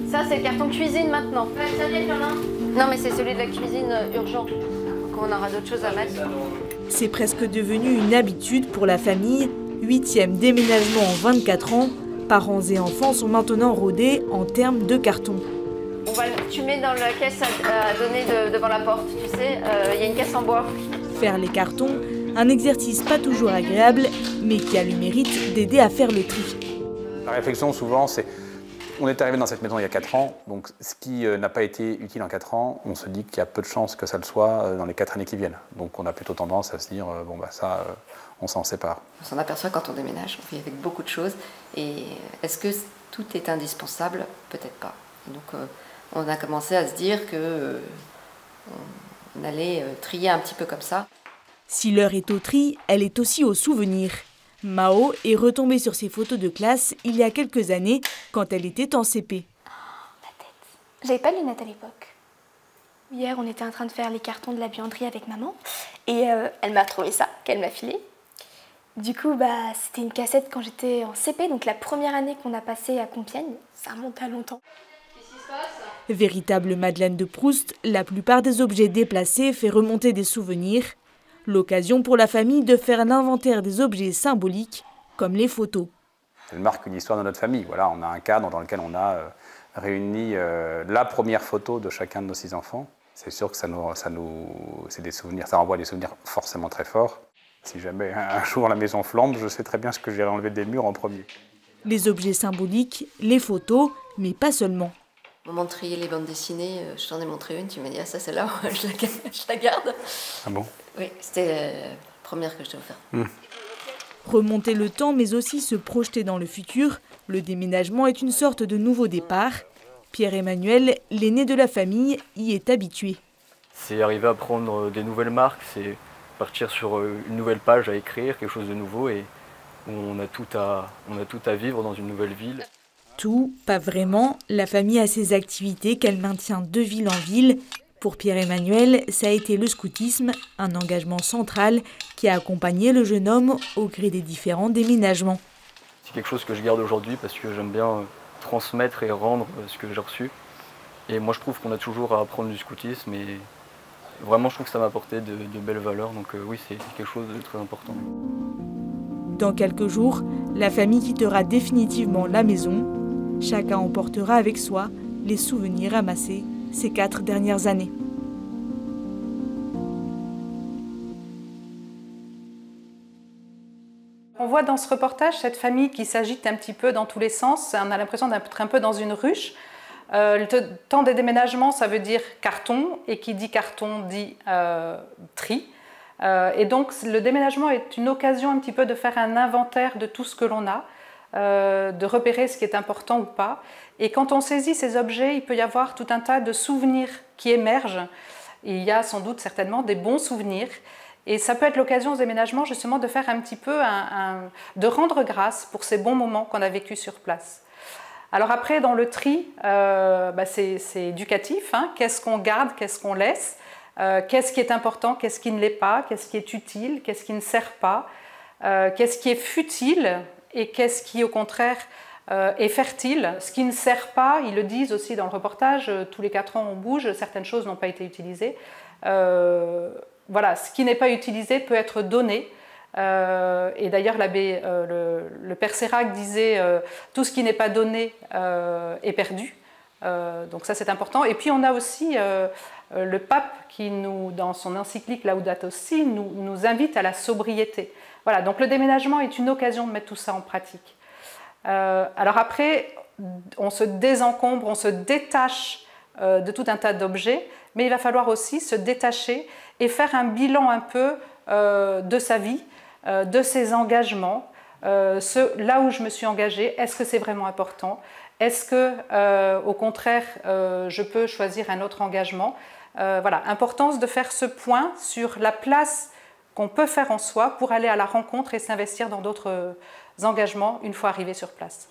Ça, c'est le carton cuisine maintenant. Non, mais c'est celui de la cuisine urgent. Qu'on aura d'autres choses à mettre. C'est presque devenu une habitude pour la famille. 8e déménagement en 24 ans. Parents et enfants sont maintenant rodés en termes de carton. Tu mets dans la caisse à donner devant la porte, tu sais, il y a une caisse en bois. Faire les cartons, un exercice pas toujours agréable, mais qui a le mérite d'aider à faire le tri. La réflexion souvent c'est, on est arrivé dans cette maison il y a 4 ans, donc ce qui n'a pas été utile en 4 ans, on se dit qu'il y a peu de chances que ça le soit dans les 4 années qui viennent. Donc on a plutôt tendance à se dire, bon bah ça, on s'en sépare. On s'en aperçoit quand on déménage, on vit avec beaucoup de choses, et est-ce que tout est indispensable? Peut-être pas. Et donc on a commencé à se dire que on allait trier un petit peu comme ça. Si l'heure est au tri, elle est aussi au souvenir. Mao est retombée sur ses photos de classe il y a quelques années, quand elle était en CP. Ma tête. J'avais pas de lunettes à l'époque. Hier, on était en train de faire les cartons de la buanderie avec maman, et elle m'a trouvé ça, qu'elle m'a filé. Du coup, c'était une cassette quand j'étais en CP, donc la première année qu'on a passée à Compiègne. Ça remonte à longtemps. Qu'est-ce qui se passe ? Véritable Madeleine de Proust, la plupart des objets déplacés fait remonter des souvenirs. L'occasion pour la famille de faire l'inventaire des objets symboliques, comme les photos. Elle marque une histoire de notre famille. Voilà, on a un cadre dans lequel on a réuni la première photo de chacun de nos 6 enfants. C'est sûr que c'est des souvenirs, ça renvoie à des souvenirs forcément très forts. Si jamais un jour la maison flambe, je sais très bien ce que j'irai enlever des murs en premier. Les objets symboliques, les photos, mais pas seulement. Au moment de trier les bandes dessinées, je t'en ai montré une, tu m'as dit ah ça c'est là, je la garde. Ah bon? Oui, c'était la première que je t'ai offerte. Remonter le temps mais aussi se projeter dans le futur, le déménagement est une sorte de nouveau départ. Pierre-Emmanuel, l'aîné de la famille, y est habitué. C'est arriver à prendre des nouvelles marques, c'est partir sur une nouvelle page à écrire, quelque chose de nouveau et où on a tout à vivre dans une nouvelle ville. Tout, pas vraiment. La famille a ses activités qu'elle maintient de ville en ville. Pour Pierre-Emmanuel, ça a été le scoutisme, un engagement central qui a accompagné le jeune homme au gré des différents déménagements. C'est quelque chose que je garde aujourd'hui parce que j'aime bien transmettre et rendre ce que j'ai reçu. Et moi je trouve qu'on a toujours à apprendre du scoutisme et vraiment je trouve que ça m'a apporté de belles valeurs. Donc oui, c'est quelque chose de très important. Dans quelques jours, la famille quittera définitivement la maison. Chacun emportera avec soi les souvenirs amassés ces 4 dernières années. On voit dans ce reportage cette famille qui s'agite un petit peu dans tous les sens. On a l'impression d'être un peu dans une ruche. Le temps des déménagements, ça veut dire carton, et qui dit carton dit tri. Et donc le déménagement est une occasion un petit peu de faire un inventaire de tout ce que l'on a, de repérer ce qui est important ou pas. Et quand on saisit ces objets, il peut y avoir tout un tas de souvenirs qui émergent. Il y a sans doute certainement des bons souvenirs. Et ça peut être l'occasion aux déménagements justement de faire un petit peu, de rendre grâce pour ces bons moments qu'on a vécus sur place. Alors après, dans le tri, c'est éducatif. Hein. Qu'est-ce qu'on garde, qu'est-ce qu'on laisse, qu'est-ce qui est important, qu'est-ce qui ne l'est pas, qu'est-ce qui est utile, qu'est-ce qui ne sert pas, qu'est-ce qui est futile et qu'est-ce qui, au contraire, est fertile. Ce qui ne sert pas, ils le disent aussi dans le reportage, tous les 4 ans on bouge, certaines choses n'ont pas été utilisées. Voilà, ce qui n'est pas utilisé peut être donné. Et d'ailleurs, le père Sérac disait tout ce qui n'est pas donné est perdu. Donc ça, c'est important. Et puis on a aussi le pape qui, dans son encyclique Laudato Si, nous invite à la sobriété. Voilà, donc le déménagement est une occasion de mettre tout ça en pratique. Alors après, on se désencombre, on se détache de tout un tas d'objets, mais il va falloir aussi se détacher et faire un bilan un peu de sa vie, de ses engagements, là où je me suis engagée, est-ce que c'est vraiment important? Est-ce que, au contraire, je peux choisir un autre engagement? Voilà, importance de faire ce point sur la place qu'on peut faire en soi pour aller à la rencontre et s'investir dans d'autres engagements une fois arrivé sur place.